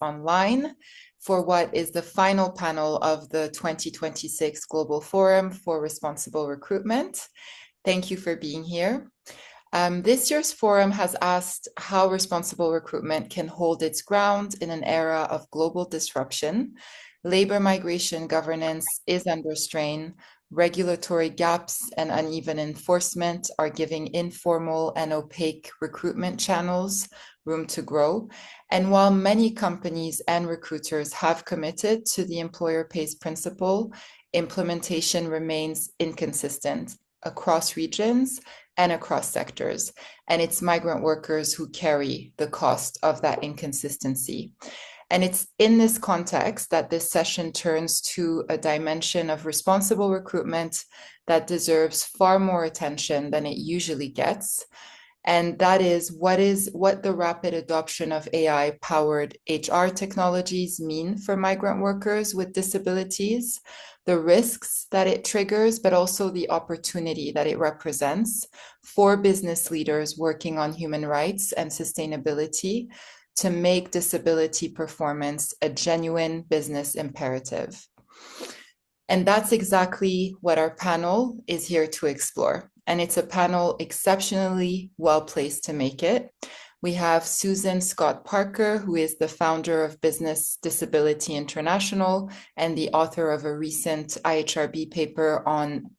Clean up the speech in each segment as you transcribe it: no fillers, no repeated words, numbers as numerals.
online for what is the final panel of the 2026 Global Forum for Responsible Recruitment. Thank you for being here. This year's forum has asked how responsible recruitment can hold its ground in an era of global disruption. Labor migration governance is under strain. Regulatory gaps and uneven enforcement are giving informal and opaque recruitment channels room to grow. And while many companies and recruiters have committed to the employer pays principle, implementation remains inconsistent across regions and across sectors. And it's migrant workers who carry the cost of that inconsistency. And it's in this context that this session turns to a dimension of responsible recruitment that deserves far more attention than it usually gets. And that is what the rapid adoption of AI-powered HR technologies mean for migrant workers with disabilities, the risks that it triggers, but also the opportunity that it represents for business leaders working on human rights and sustainability to make disability performance a genuine business imperative. And that's exactly what our panel is here to explore. And it's a panel exceptionally well placed to make it. We have Susan Scott Parker, who is the founder of Business Disability International and the author of a recent IHRB paper on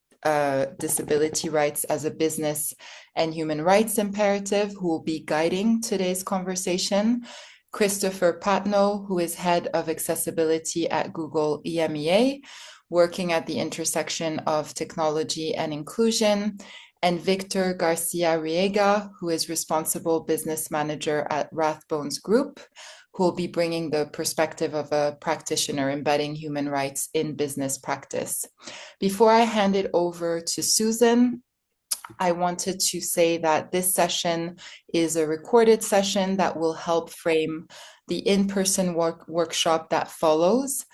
disability rights as a business and human rights imperative, who will be guiding today's conversation. Christopher Patnoe, who is head of accessibility at Google EMEA, working at the intersection of technology and inclusion, and Victor Garcia Riega, who is responsible business manager at Rathbones Group, who will be bringing the perspective of a practitioner embedding human rights in business practice. Before I hand it over to Susan, I wanted to say that this session is a recorded session that will help frame the in-person workshop that follows.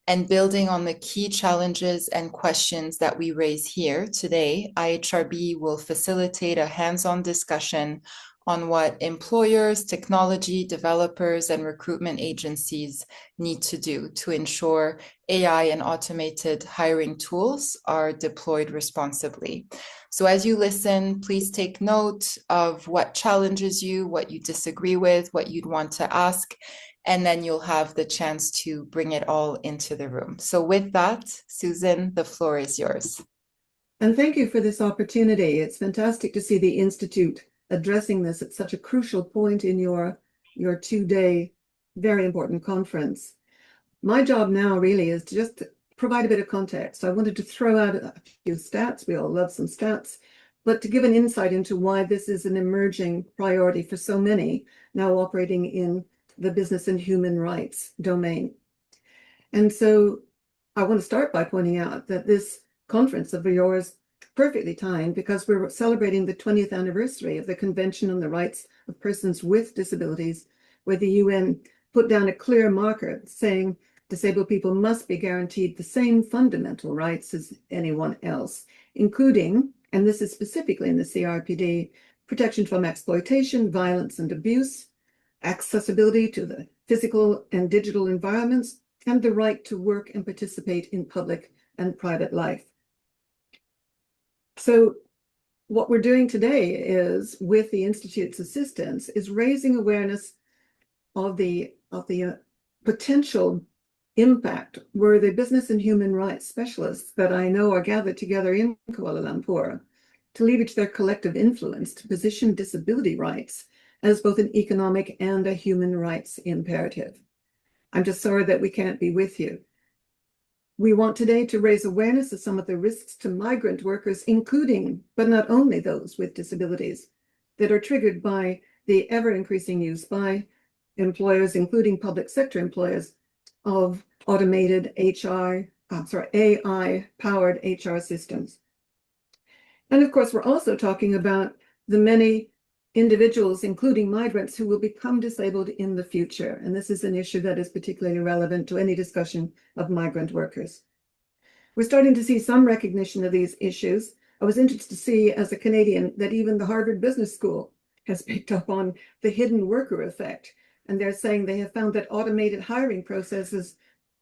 And building on the key challenges and questions that we raise here today, IHRB will facilitate a hands-on discussion on what employers, technology developers, and recruitment agencies need to do to ensure AI and automated hiring tools are deployed responsibly. So as you listen, please take note of what challenges you, what you disagree with, what you'd want to ask, and then you'll have the chance to bring it all into the room. So with that, Susan, the floor is yours. And thank you for this opportunity. It's fantastic to see the Institute addressing this at such a crucial point in your two-day, very important conference. My job now really is to just provide a bit of context. I wanted to throw out a few stats. We all love some stats, but to give an insight into why this is an emerging priority for so many now operating in the business and human rights domain. And so I want to start by pointing out that this conference of yours perfectly timed because we're celebrating the 20th anniversary of the Convention on the Rights of Persons with Disabilities, where the UN put down a clear marker saying disabled people must be guaranteed the same fundamental rights as anyone else, including, and this is specifically in the CRPD, protection from exploitation, violence, and abuse, accessibility to the physical and digital environments, and the right to work and participate in public and private life. So what we're doing today is, with the Institute's assistance, is raising awareness of the potential impact where the business and human rights specialists that I know are gathered together in Kuala Lumpur to leverage their collective influence to position disability rights as both an economic and a human rights imperative. I'm just sorry that we can't be with you. We want today to raise awareness of some of the risks to migrant workers, including, but not only those with disabilities, that are triggered by the ever-increasing use by employers, including public sector employers, of automated AI-powered HR systems. And of course, we're also talking about the many individuals, including migrants, who will become disabled in the future. And this is an issue that is particularly relevant to any discussion of migrant workers. We're starting to see some recognition of these issues. I was interested to see, as a Canadian, that even the Harvard Business School has picked up on the hidden worker effect And they're saying they have found that automated hiring processes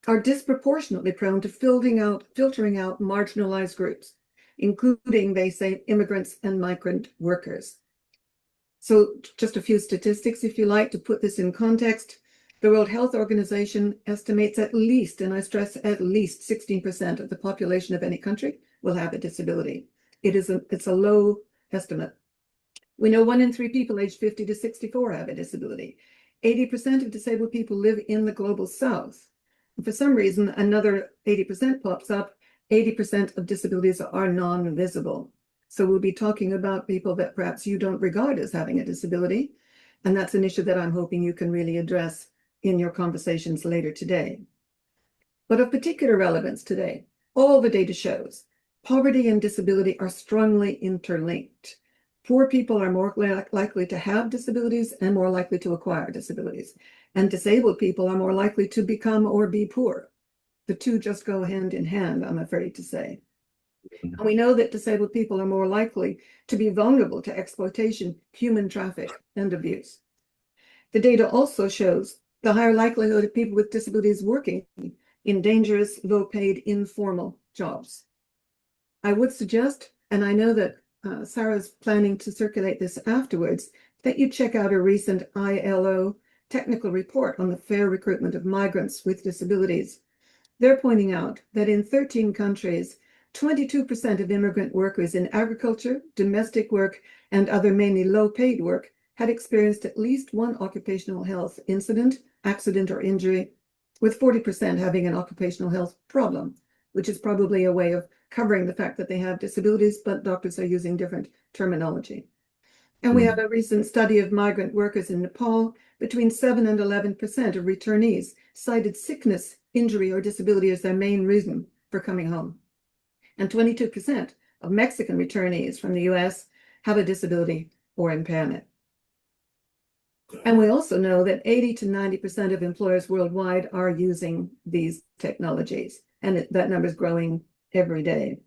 are disproportionately prone to filtering out marginalized groups, including, they say, immigrants and migrant workers. So just a few statistics, if you like, to put this in context. The World Health Organization estimates at least, and I stress at least 16% of the population of any country will have a disability. It's a low estimate. We know 1 in 3 people aged 50 to 64 have a disability. 80% of disabled people live in the global south. And for some reason, another 80% pops up. 80% of disabilities are non-visible. So we'll be talking about people that perhaps you don't regard as having a disability. And that's an issue that I'm hoping you can really address in your conversations later today. But of particular relevance today, all the data shows poverty and disability are strongly interlinked. Poor people are more likely to have disabilities and more likely to acquire disabilities. And disabled people are more likely to become or be poor. The two just go hand in hand, I'm afraid to say. And we know that disabled people are more likely to be vulnerable to exploitation, human traffic, and abuse. The data also shows the higher likelihood of people with disabilities working in dangerous, low-paid, informal jobs. I would suggest, and I know that Sarah's planning to circulate this afterwards, that you check out a recent ILO technical report on the fair recruitment of migrants with disabilities. They're pointing out that in 13 countries, 22% of immigrant workers in agriculture, domestic work, and other mainly low-paid work had experienced at least one occupational health incident, accident, or injury, with 40% having an occupational health problem, which is probably a way of covering the fact that they have disabilities, but doctors are using different terminology. And we have a recent study of migrant workers in Nepal. Between 7 and 11% of returnees cited sickness, injury, or disability as their main reason for coming home. And 22% of Mexican returnees from the US have a disability or impairment. And we also know that 80 to 90% of employers worldwide are using these technologies, and that number is growing every day.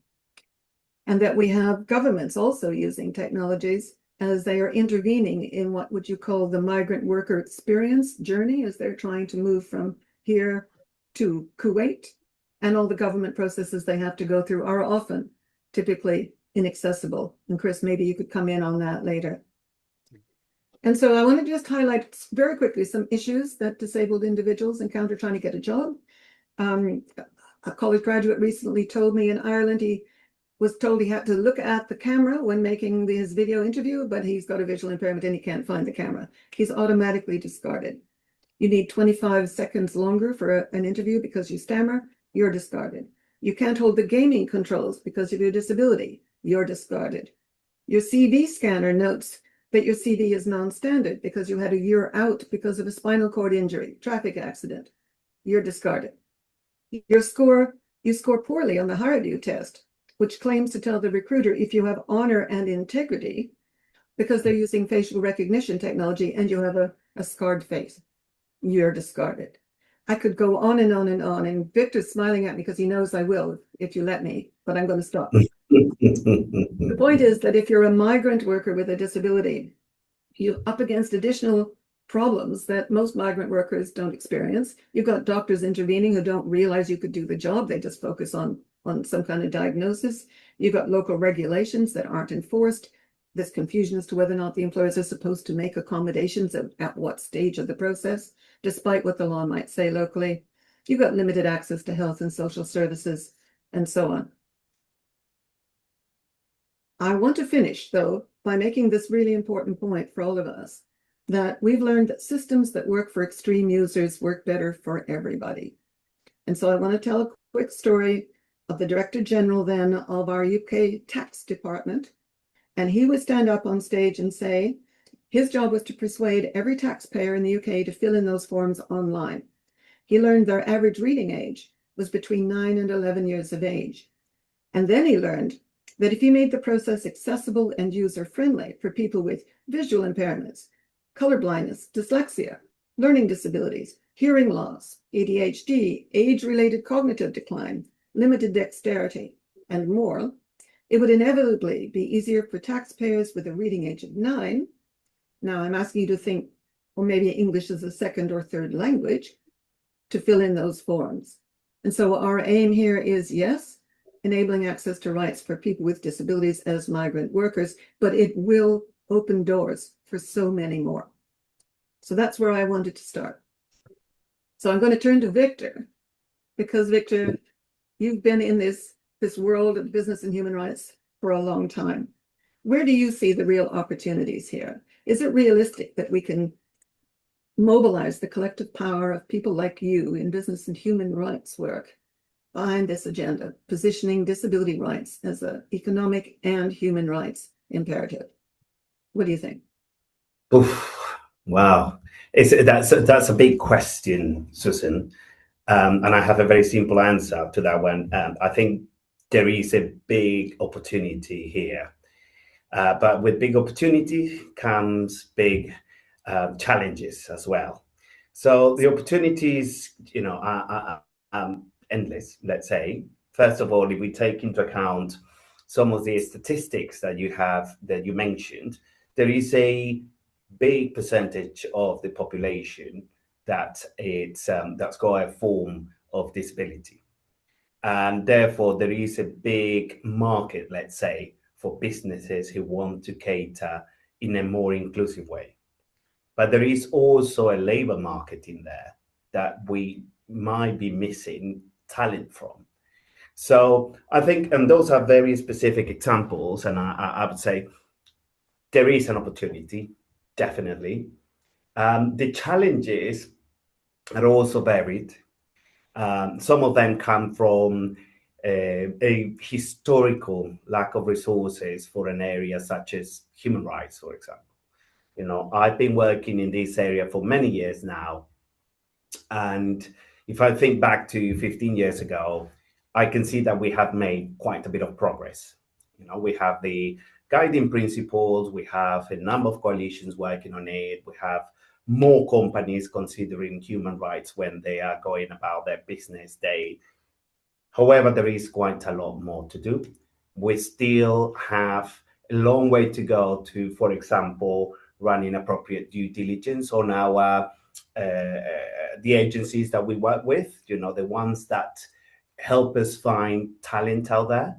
And that we have governments also using technologies as they are intervening in what would you call the migrant worker experience journey, as they're trying to move from here to Kuwait. And all the government processes they have to go through are often typically inaccessible. And Chris, maybe you could come in on that later. And so I want to just highlight very quickly some issues that disabled individuals encounter trying to get a job. A college graduate recently told me in Ireland he was told he had to look at the camera when making his video interview, but he's got a visual impairment and he can't find the camera. He's automatically discarded. You need 25 seconds longer for an interview because you stammer, you're discarded. You can't hold the gaming controls because of your disability, you're discarded. Your CV scanner notes that your CV is non-standard because you had a year out because of a spinal cord injury, traffic accident, you're discarded. You score poorly on the HireView test, which claims to tell the recruiter if you have honor and integrity because they're using facial recognition technology and you have a scarred face. You're discarded. I could go on and on and on, and Victor's smiling at me because he knows I will if you let me, but I'm going to stop. The point is that if you're a migrant worker with a disability, you're up against additional problems that most migrant workers don't experience. You've got doctors intervening who don't realize you could do the job. They just focus on some kind of diagnosis. You've got local regulations that aren't enforced. There's confusion as to whether or not the employers are supposed to make accommodations at what stage of the process, despite what the law might say locally. You've got limited access to health and social services, and so on. I want to finish, though, by making this really important point for all of us, that we've learned that systems that work for extreme users work better for everybody. And so I want to tell a quick story of the Director General then of our UK tax department. And he would stand up on stage and say his job was to persuade every taxpayer in the UK to fill in those forms online. He learned their average reading age was between 9 and 11 years of age. And then he learned that if he made the process accessible and user-friendly for people with visual impairments, color blindness, dyslexia, learning disabilities, hearing loss, ADHD, age-related cognitive decline, limited dexterity, and more, it would inevitably be easier for taxpayers with a reading age of 9. Now I'm asking you to think or maybe English as a second or third language, to fill in those forms. And so our aim here is, yes, enabling access to rights for people with disabilities as migrant workers, but it will open doors for so many more. So that's where I wanted to start. So I'm going to turn to Victor, because Victor, you've been in this world of business and human rights for a long time. Where do you see the real opportunities here? Is it realistic that we can mobilize the collective power of people like you in business and human rights work behind this agenda, positioning disability rights as an economic and human rights imperative? What do you think? Oof, wow. That's a big question, Susan. And I have a very simple answer to that one. I think there is a big opportunity here. But with big opportunity comes big challenges as well. So the opportunities, are endless, let's say. First of all, if we take into account some of the statistics that you mentioned, there is a big percentage of the population that's got a form of disability, and therefore there is a big market, let's say, for businesses who want to cater in a more inclusive way. But there is also a labor market in there that we might be missing talent from. So I think, and those are very specific examples, and I would say there is an opportunity, definitely. The challenges are also varied. Some of them come from a historical lack of resources for an area such as human rights, for example. I've been working in this area for many years now. And if I think back to 15 years ago, I can see that we have made quite a bit of progress. We have the guiding principles, we have a number of coalitions working on it, we have more companies considering human rights when they are going about their business day. However, there is quite a lot more to do. We still have a long way to go to, for example, running appropriate due diligence on our the agencies that we work with, the ones that help us find talent out there.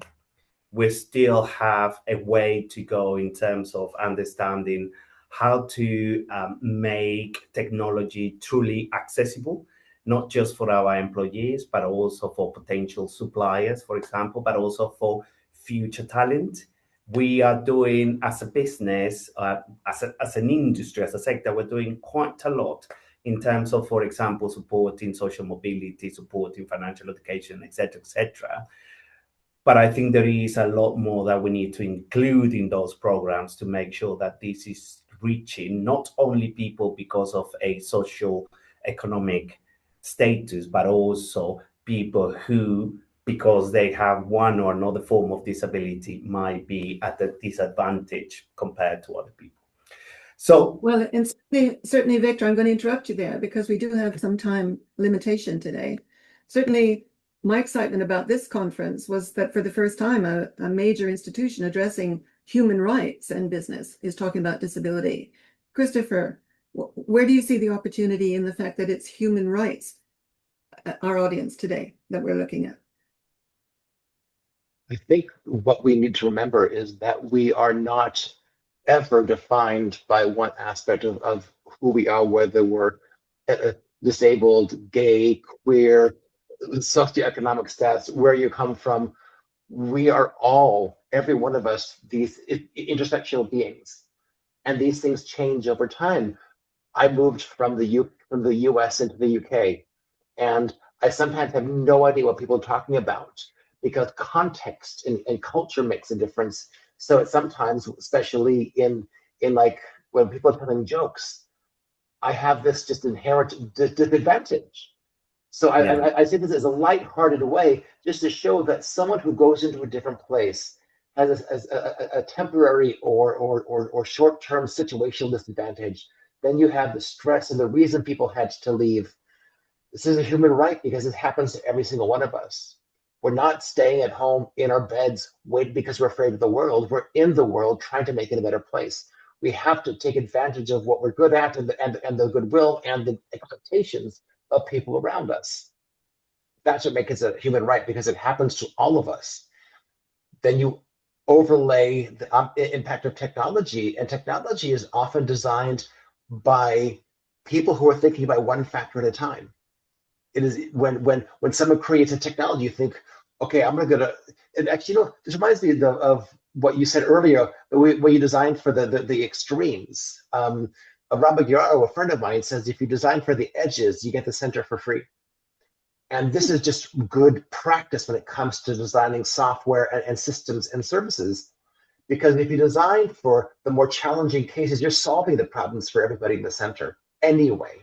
We still have a way to go in terms of understanding how to make technology truly accessible, not just for our employees, but also for potential suppliers, for example, but also for future talent. We are doing, as a business, as an industry, as a sector, we're doing quite a lot in terms of, for example, supporting social mobility, supporting financial education, etc., etc. But I think there is a lot more that we need to include in those programs to make sure that this is reaching not only people because of a social economic status, but also people who, because they have one or another form of disability, might be at a disadvantage compared to other people. So, well, and certainly, Victor, I'm going to interrupt you there because we do have some time limitation today. Certainly, my excitement about this conference was that for the first time, a major institution addressing human rights and business is talking about disability. Christopher, where do you see the opportunity in the fact that it's human rights, our audience today, that we're looking at? I think what we need to remember is that we are not ever defined by one aspect of who we are, whether we're disabled, gay, queer, socioeconomic status, where you come from. We are all, every one of us, these intersectional beings, and these things change over time. I moved from the US into the UK, and I sometimes have no idea what people are talking about because context and culture makes a difference. So it's sometimes, especially in like when people are telling jokes, I have this just inherent disadvantage. So I say this as a lighthearted way, just to show that someone who goes into a different place has a temporary or short-term situational disadvantage. Then you have the stress and the reason people had to leave. This is a human right because it happens to every single one of us. We're not staying at home in our beds waiting because we're afraid of the world. We're in the world trying to make it a better place. We have to take advantage of what we're good at and the goodwill and the expectations of people around us. That's what makes it a human right, because it happens to all of us. Then you overlay the impact of technology, and technology is often designed by people who are thinking about one factor at a time. It is when someone creates a technology, you think, okay, I'm gonna. And actually, this reminds me of what you said earlier, when you designed for the extremes. Rabbi Yarrow, a friend of mine, says if you design for the edges, you get the center for free. And this is just good practice when it comes to designing software and systems and services. Because if you design for the more challenging cases, you're solving the problems for everybody in the center anyway.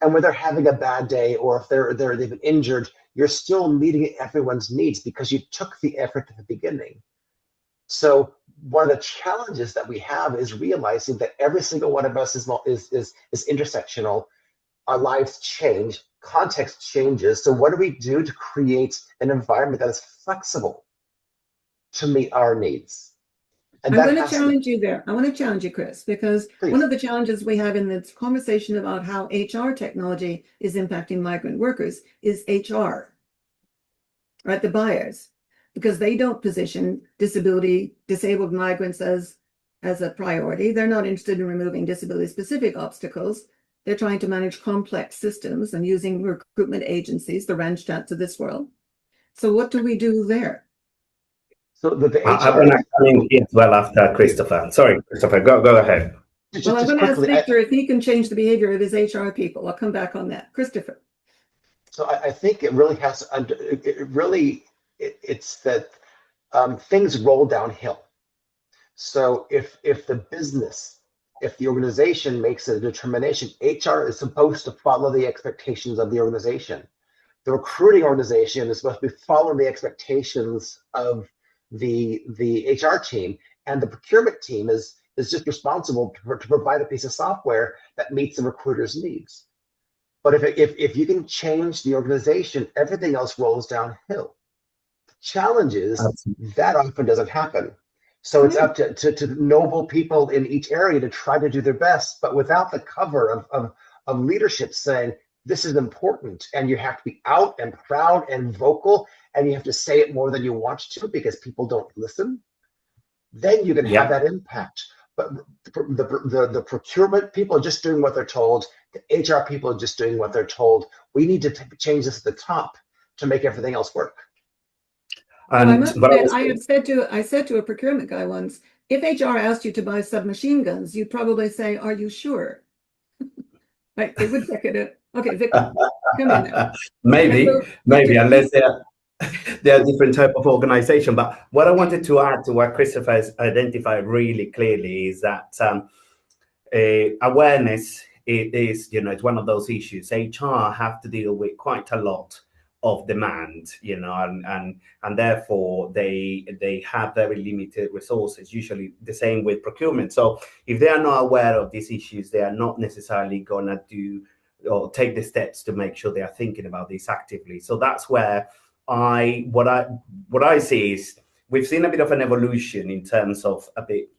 And when they're having a bad day, or if they've been injured, you're still meeting everyone's needs because you took the effort at the beginning. So one of the challenges that we have is realizing that every single one of us is intersectional. Our lives change, context changes. So what do we do to create an environment that is flexible to meet our needs? And I'm going to challenge you there. I want to challenge you, Chris, because one of the challenges we have in this conversation about how HR technology is impacting migrant workers is HR, right? The buyers, because they don't position disabled migrants as a priority. They're not interested in removing disability-specific obstacles. They're trying to manage complex systems and using recruitment agencies, the Randstads of this world. So what do we do there? So the HR. I want to come in here as well after Christopher. Sorry, Christopher, go ahead. Well, I'm going to ask Victor if he can change the behavior of his HR people. I'll come back on that. Christopher. So I think it really has. It's that things roll downhill. So if the organization makes a determination, HR is supposed to follow the expectations of the organization. The recruiting organization is supposed to be following the expectations of the HR team, and the procurement team is just responsible to provide a piece of software that meets the recruiter's needs. But if you can change the organization, everything else rolls downhill. The challenge is that often doesn't happen. So it's up to noble people in each area to try to do their best, but without the cover of leadership saying, this is important, and you have to be out and proud and vocal, and you have to say it more than you want to because people don't listen. Then you can have that impact. But the procurement people are just doing what they're told. The HR people are just doing what they're told. We need to change this at the top to make everything else work. I said to a procurement guy once, if HR asked you to buy submachine guns, you'd probably say, "Are you sure?" Right? They would check it out. Okay, Victor, come in now. Maybe, unless they're a different type of organization. But what I wanted to add to what Christopher has identified really clearly is that awareness is, it's one of those issues. HR have to deal with quite a lot of demand, and therefore they have very limited resources, usually the same with procurement. So if they are not aware of these issues, they are not necessarily gonna do or take the steps to make sure they are thinking about this actively. So that's where what I see is we've seen a bit of an evolution in terms of a bit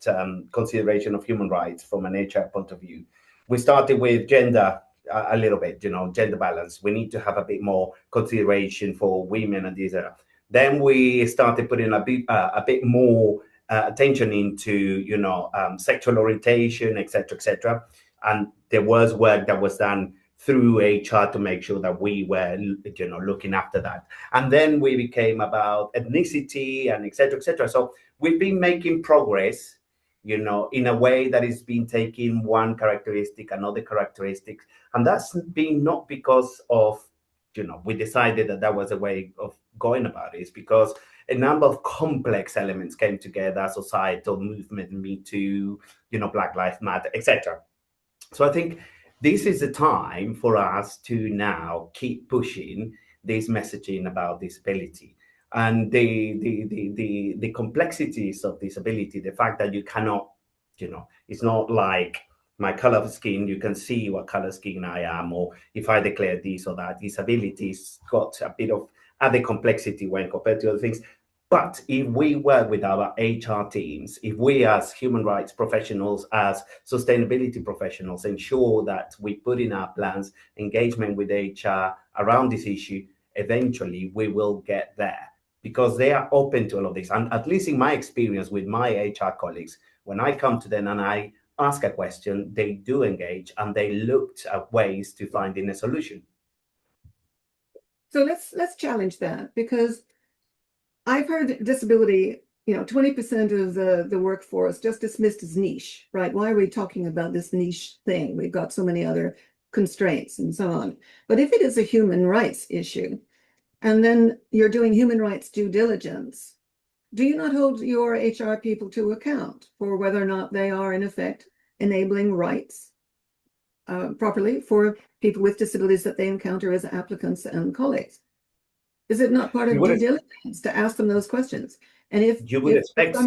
consideration of human rights from an HR point of view. We started with gender a little bit, gender balance. We need to have a bit more consideration for women and these. Then we started putting a bit more attention into, sexual orientation, etc. And there was work that was done through HR to make sure that we were, looking after that. And then we became about ethnicity and etc. So we've been making progress, in a way that is being taking one characteristic, another characteristic. And that's been not because of, we decided that was a way of going about it. It's because a number of complex elements came together, societal movement, Me Too, Black Lives Matter, etc. So I think this is the time for us to now keep pushing this messaging about disability and the complexities of disability, the fact that you cannot, it's not like my color of skin, you can see what color skin I am, or if I declare this or that. Disability's got a bit of other complexity when compared to other things. But if we work with our HR teams, if we as human rights professionals, as sustainability professionals, ensure that we put in our plans engagement with HR around this issue, eventually we will get there because they are open to all of this. And at least in my experience with my HR colleagues, when I come to them and I ask a question, they do engage and they looked at ways to finding a solution. So let's challenge that, because I've heard disability, 20% of the workforce just dismissed as niche, right? Why are we talking about this niche thing? We've got so many other constraints and so on. But if it is a human rights issue, and then you're doing human rights due diligence, do you not hold your HR people to account for whether or not they are in effect enabling rights properly for people with disabilities that they encounter as applicants and colleagues? Is it not part of due diligence to ask them those questions? And if you would expect so,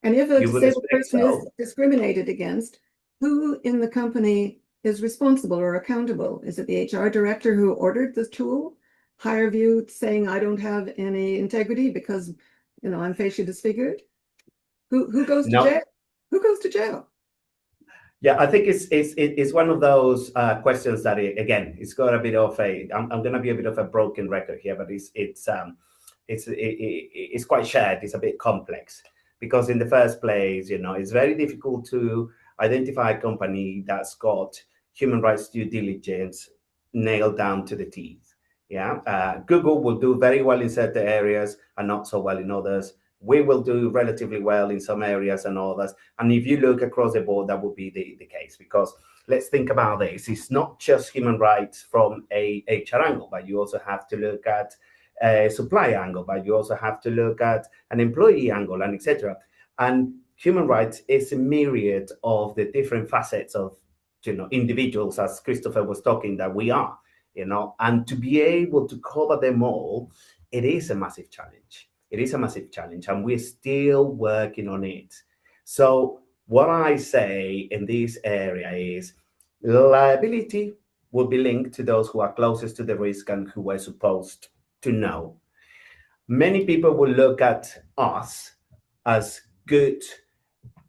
and if a disabled person is discriminated against, who in the company is responsible or accountable? Is it the HR director who ordered the tool? Higher view saying I don't have any integrity because I'm facially disfigured? Who goes to jail? Who goes to jail? Yeah, I think it's one of those questions that again, it's got a bit of a. I'm going to be a bit of a broken record here, but it's quite shared. It's a bit complex because in the first place, it's very difficult to identify a company that's got human rights due diligence nailed down to the teeth. Yeah, Google will do very well in certain areas and not so well in others. We will do relatively well in some areas and others. And if you look across the board, that would be the case, because let's think about this. It's not just human rights from a HR angle, but you also have to look at a supply angle, but you also have to look at an employee angle, and etc. And human rights is a myriad of the different facets of individuals, as Christopher was talking, that we are, and to be able to cover them all, it is a massive challenge. It is a massive challenge, and we're still working on it. So what I say in this area is liability will be linked to those who are closest to the risk and who are supposed to know. Many people will look at us as good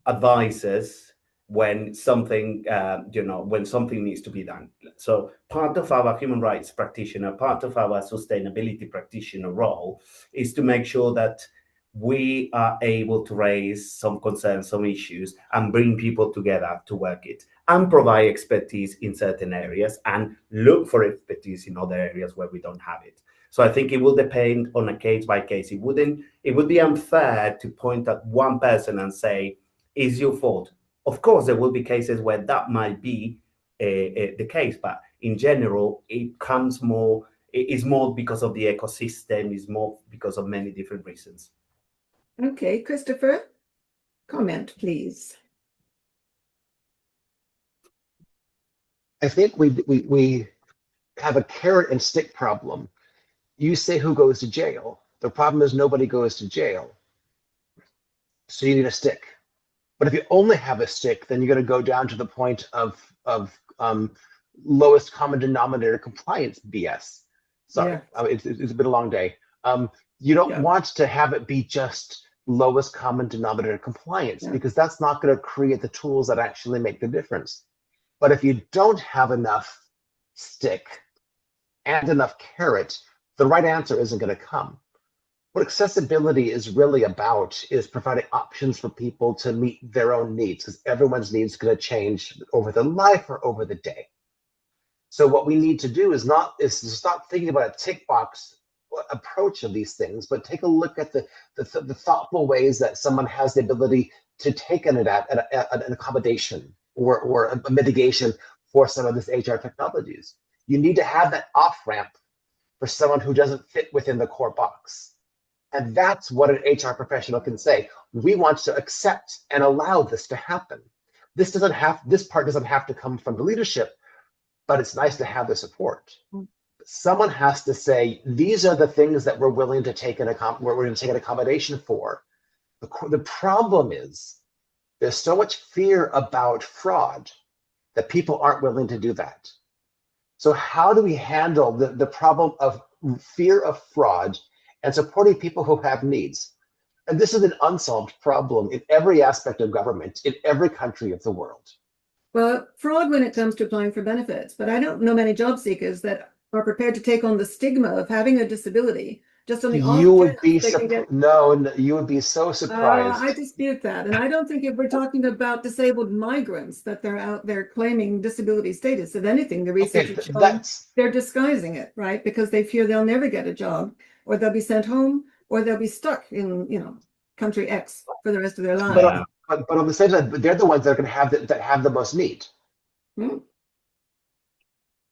advisors when something needs to be done. So part of our human rights practitioner, part of our sustainability practitioner role is to make sure that we are able to raise some concerns, some issues, and bring people together to work it, and provide expertise in certain areas and look for expertise in other areas where we don't have it. So I think it will depend on a case by case. It would be unfair to point at one person and say, it's your fault. Of course, there will be cases where that might be the case, but in general, it is more because of the ecosystem, is more because of many different reasons. Okay, Christopher, comment, please. I think we have a carrot and stick problem. You say who goes to jail. The problem is nobody goes to jail. So you need a stick. But if you only have a stick, then you're going to go down to the point of lowest common denominator compliance BS. Sorry, it's been a long day. You don't want to have it be just lowest common denominator compliance, because that's not going to create the tools that actually make the difference. But if you don't have enough stick and enough carrot, the right answer isn't going to come. What accessibility is really about is providing options for people to meet their own needs, because everyone's needs are going to change over their life or over the day. So what we need to do is to stop thinking about a tick box approach of these things, but take a look at the thoughtful ways that someone has the ability to take an accommodation or a mitigation for some of these HR technologies. You need to have that off-ramp for someone who doesn't fit within the core box. And that's what an HR professional can say. We want to accept and allow this to happen. This part doesn't have to come from the leadership, but it's nice to have the support. Someone has to say, these are the things that we're willing to take an accommodation for. The problem is there's so much fear about fraud that people aren't willing to do that. So how do we handle the problem of fear of fraud and supporting people who have needs. And this is an unsolved problem in every aspect of government, in every country of the world. Well, fraud when it comes to applying for benefits, but I don't know many job seekers that are prepared to take on the stigma of having a disability just on the You off would chance be they can get. no, you would be so I surprised. dispute that. And I don't think if we're talking about disabled migrants that they're out there claiming disability status. If anything, the research Okay, has shown that's they're disguising it, right? Because they fear they'll never get a job, or they'll be sent home, or they'll be stuck in, country X for the rest of their lives. Yeah. but on the same side, they're the ones that are going to have that have the most need. Hmm.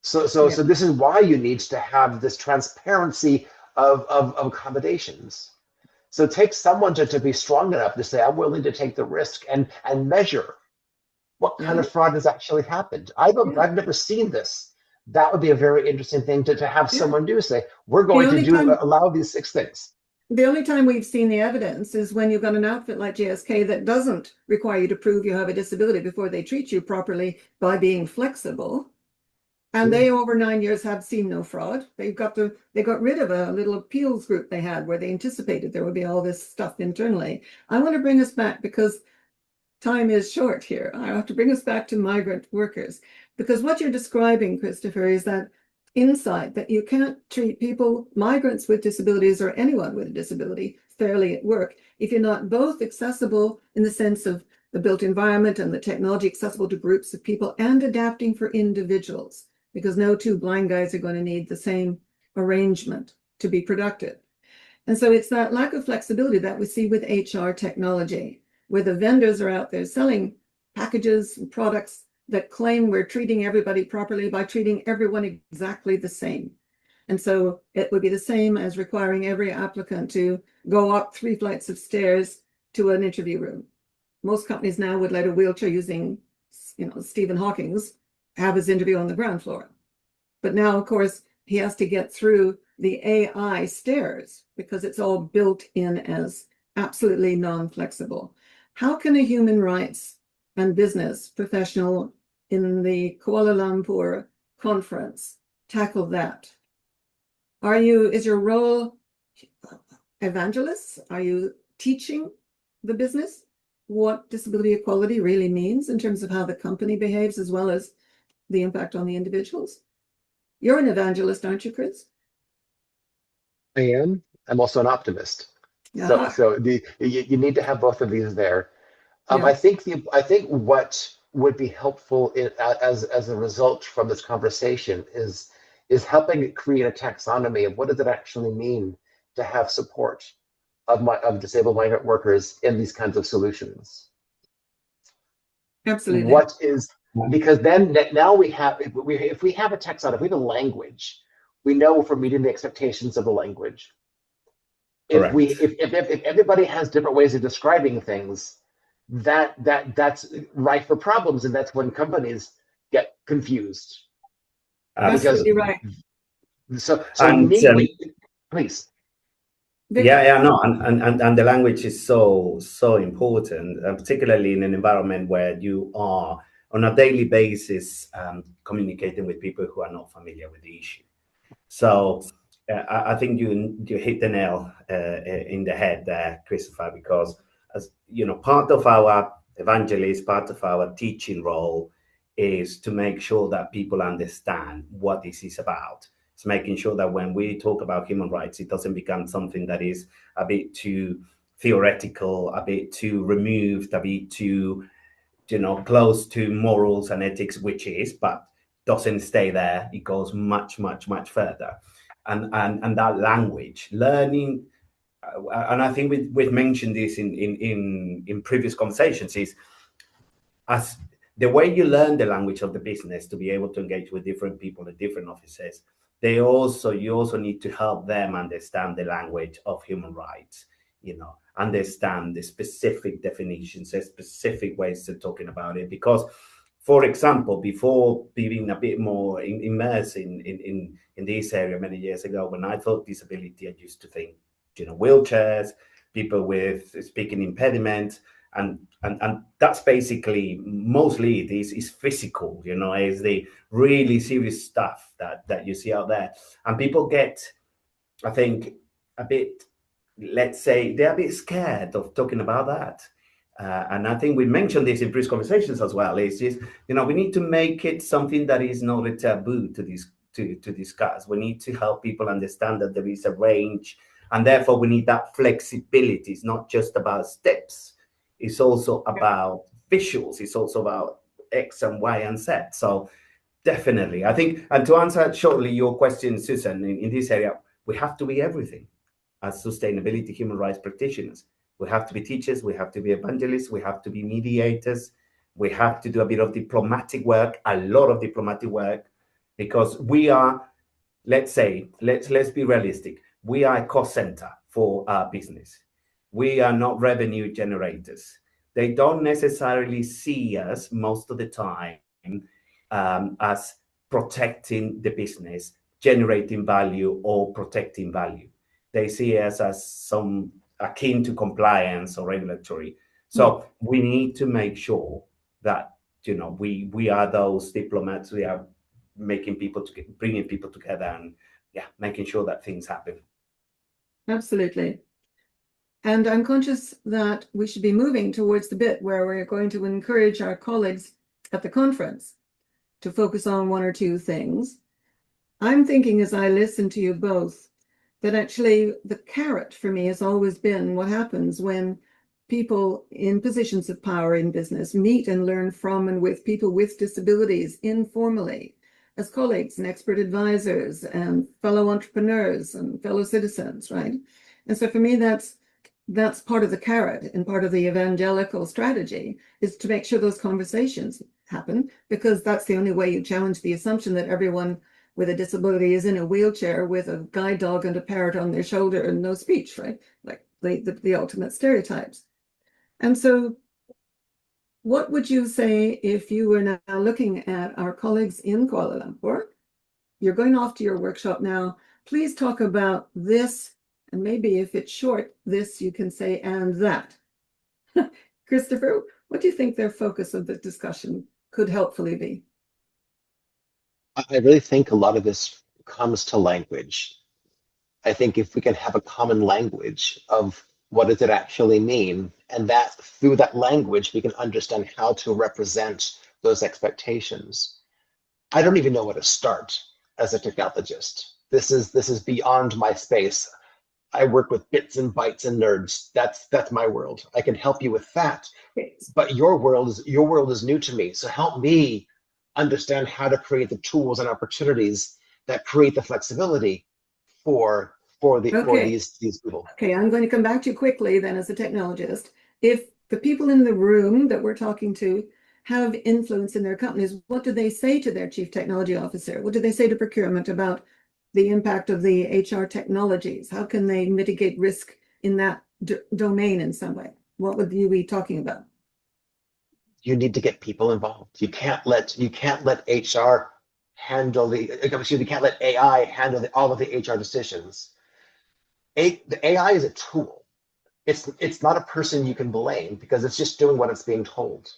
So Yeah. this is why you need to have this transparency of accommodations. So it takes someone to be strong enough to say, I'm willing to take the risk and measure what kind Yeah. of fraud has actually happened. I've never seen this. That would be a very interesting thing to have Yeah. someone do, say, we're The going to only time allow these 6 things. the only time we've seen the evidence is when you've got an outfit like GSK that doesn't require you to prove you have a disability before they treat you properly by being flexible. And they, over 9 years, have seen no fraud. They got rid of a little appeals group they had where they anticipated there would be all this stuff internally. I want to bring us back, because time is short here. I have to bring us back to migrant workers, because what you're describing, Christopher, is that insight that you can't treat people, migrants with disabilities or anyone with a disability, fairly at work if you're not both accessible in the sense of the built environment and the technology accessible to groups of people, and adapting for individuals, because no two blind guys are going to need the same arrangement to be productive. And so it's that lack of flexibility that we see with HR technology, where the vendors are out there selling packages and products that claim we're treating everybody properly by treating everyone exactly the same. And so it would be the same as requiring every applicant to go up 3 flights of stairs to an interview room. Most companies now would let a wheelchair using, Stephen Hawking's have his interview on the ground floor. But now, of course, he has to get through the AI stairs because it's all built in as absolutely non-flexible. How can a human rights and business professional in the Kuala Lumpur conference tackle that? Is your role evangelists? Are you teaching the business what disability equality really means in terms of how the company behaves, as well as the impact on the individuals? You're an evangelist, aren't you, Chris? I am. I'm also an optimist. Uh-huh. So you need to have both of these there. Yeah. I think what would be helpful as a result from this conversation is helping create a taxonomy of what does it actually mean to have support of disabled migrant workers in these kinds of solutions. Absolutely. What is, because then now if we have a taxonomy, if we have a language, we know if we're meeting the expectations of the language. Correct. If everybody has different ways of describing things, that's ripe for problems, and that's when companies get confused. Absolutely right. So And, please. Victor. Yeah, no, and the language is so important, particularly in an environment where you are on a daily basis communicating with people who are not familiar with the issue. So I think you hit the nail in the head there, Christopher, because as you know, part of our evangelist, part of our teaching role is to make sure that people understand what this is about. It's making sure that when we talk about human rights, it doesn't become something that is a bit too theoretical, a bit too removed, a bit too, close to morals and ethics, which is, but doesn't stay there. It goes much, much, much further. And that language, learning, and I think we've mentioned this in previous conversations, is as the way you learn the language of the business to be able to engage with different people at different offices, you also need to help them understand the language of human rights, understand the specific definitions, the specific ways of talking about it. Because, for example, before being a bit more immersed in this area many years ago, when I thought disability, I used to think, wheelchairs, people with speaking impediments, and that's basically mostly this is physical, is the really serious stuff that you see out there. And people get, I think, a bit, let's say, they're a bit scared of talking about that. And I think we mentioned this in previous conversations as well. Is just, we need to make it something that is not a taboo to discuss. We need to help people understand that there is a range, and therefore we need that flexibility. It's not just about steps. It's also about visuals. It's also about X and Y and Z. So definitely, I think, and to answer shortly your question, Susan, in this area, we have to be everything as sustainability human rights practitioners. We have to be teachers, we have to be evangelists, we have to be mediators, we have to do a bit of diplomatic work, a lot of diplomatic work, because we are, let's be realistic, we are a cost center for our business. We are not revenue generators. They don't necessarily see us most of the time as protecting the business, generating value, or protecting value. They see us as some akin to compliance or regulatory. So we need to make sure that we are those diplomats. We are making people bringing people together, and making sure that things happen. Absolutely. And I'm conscious that we should be moving towards the bit where we're going to encourage our colleagues at the conference to focus on one or two things. I'm thinking as I listen to you both that actually the carrot for me has always been what happens when people in positions of power in business meet and learn from and with people with disabilities informally as colleagues and expert advisors and fellow entrepreneurs and fellow citizens, right? And so for me, that's part of the carrot, and part of the evangelical strategy is to make sure those conversations happen, because that's the only way you challenge the assumption that everyone with a disability is in a wheelchair with a guide dog and a parrot on their shoulder and no speech, right? Like the ultimate stereotypes. And so what would you say if you were now looking at our colleagues in Kuala Lumpur? You're going off to your workshop now. Please talk about this, and maybe if it's short, this you can say, and that. Christopher, what do you think their focus of the discussion could helpfully be? I really think a lot of this comes to language. I think if we can have a common language of what does it actually mean, and that through that language, we can understand how to represent those expectations. I don't even know where to start as a technologist. This is beyond my space. I work with bits and bytes and nerds. That's my world. I can help you with that. But your world is new to me. So help me understand how to create the tools and opportunities that create the flexibility for these people. Okay, I'm going to come back to you quickly then as a technologist. If the people in the room that we're talking to have influence in their companies, what do they say to their chief technology officer? What do they say to procurement about the impact of the HR technologies? How can they mitigate risk in that domain in some way? What would you be talking about? You need to get people involved. You can't let HR handle you can't let AI handle all of the HR decisions. The AI is a tool. It's not a person you can blame, because it's just doing what it's being told.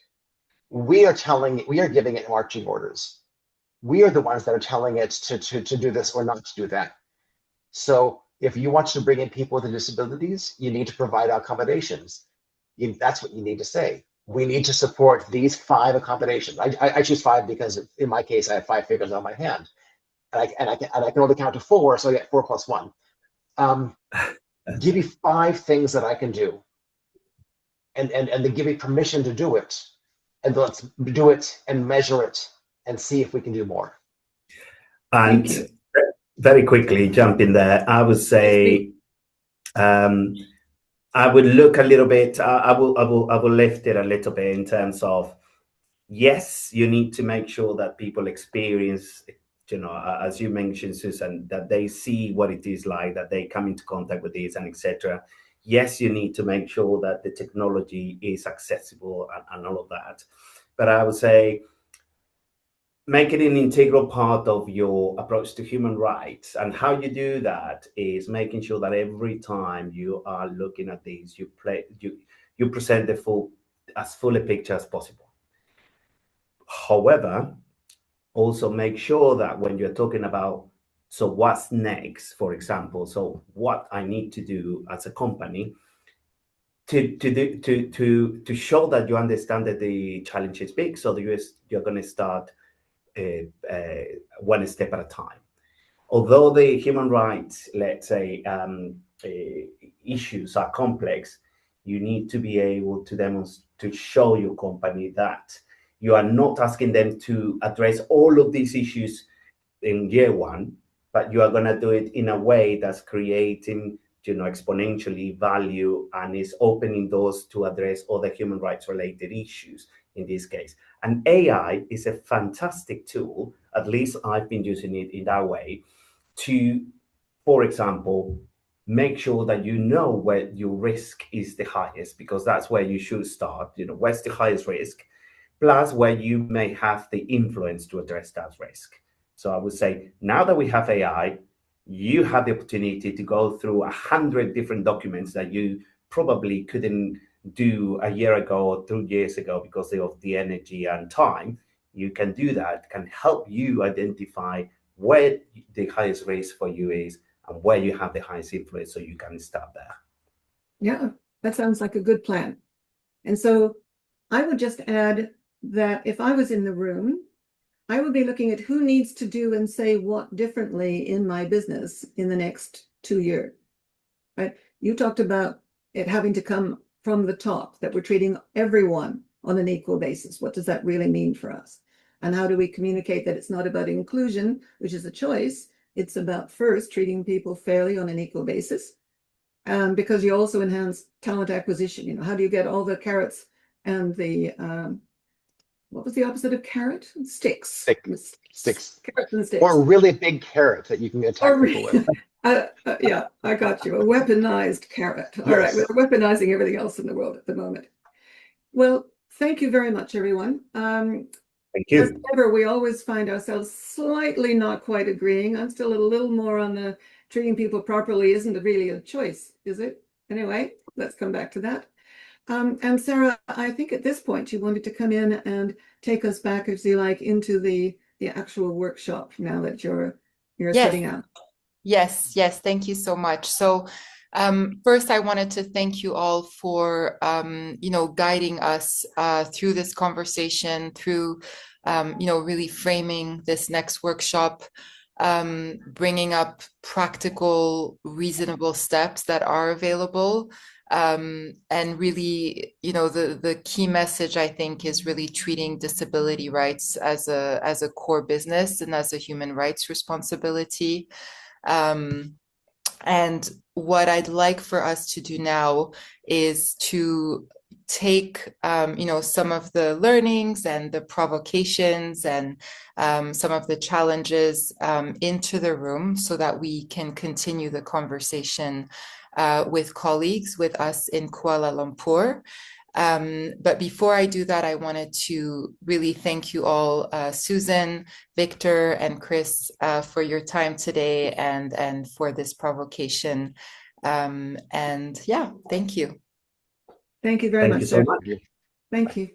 We are giving it marching orders. We are the ones that are telling it to do this or not to do that. So if you want to bring in people with disabilities, you need to provide accommodations. That's what you need to say. We need to support these 5 accommodations. I choose 5 because in my case, I have 5 fingers on my hand, and I can only count to 4, so I get 4 plus 1. Give me 5 things that I can do, and then give me permission to do it, and let's do it and measure it and see if we can do more. And very quickly jump in there. I would say I would look a little bit. I will lift it a little bit in terms of, yes, you need to make sure that people experience, as you mentioned, Susan, that they see what it is like, that they come into contact with this, and etc. Yes, you need to make sure that the technology is accessible and all of that. But I would say, make it an integral part of your approach to human rights. And how you do that is making sure that every time you are looking at these, you present as full a picture as possible. However, also make sure that when you're talking about So what's next, for example? So what I need to do as a company to show that you understand that the challenge is big, so you're going to start one step at a time. Although the human rights, let's say, issues are complex, you need to be able to demonstrate, to show your company that you are not asking them to address all of these issues in year one, but you are going to do it in a way that's creating, exponentially value and is opening doors to address other human rights related issues in this case. And AI is a fantastic tool, at least I've been using it in that way, to, for example, make sure that you know where your risk is the highest, because that's where you should start. Where's the highest risk, plus where you may have the influence to address that risk. So I would say, now that we have AI, you have the opportunity to go through 100 different documents that you probably couldn't do a year ago or 2 years ago because of the energy and time. You can do that, can help you identify where the highest risk for you is and where you have the highest influence, so you can start there. Yeah, that sounds like a good plan. And so I would just add that if I was in the room, I would be looking at who needs to do and say what differently in my business in the next 2 years, right? You talked about it having to come from the top, that we're treating everyone on an equal basis. What does that really mean for us? And how do we communicate that it's not about inclusion, which is a choice? It's about first treating people fairly on an equal basis. Because you also enhance talent acquisition. How do you get all the carrots and the what was the opposite of carrot? Sticks. Sticks. Carrots and sticks. Or a really big carrot that you can attack people with. Yeah, I got you. A weaponized carrot. All right, we're weaponizing everything else in the world at the moment. Well, thank you very much, everyone. Thank you. As ever, we always find ourselves slightly not quite agreeing. I'm still a little more on the treating people properly isn't really a choice, is it? Anyway, let's come back to that. And Sarah, I think at this point you wanted to come in and take us back, if you like, into the actual workshop now that you're setting out. Yes, thank you so much. So first, I wanted to thank you all for guiding us through this conversation, through really framing this next workshop, bringing up practical, reasonable steps that are available. And really, the key message, I think, is really treating disability rights as a core business and as a human rights responsibility. And what I'd like for us to do now is to take, some of the learnings and the provocations and some of the challenges into the room so that we can continue the conversation with colleagues, with us in Kuala Lumpur. But before I do that, I wanted to really thank you all, Susan, Victor, and Chris, for your time today and for this provocation. And yeah, thank you. Thank you very much, Thank you so much. Thank you.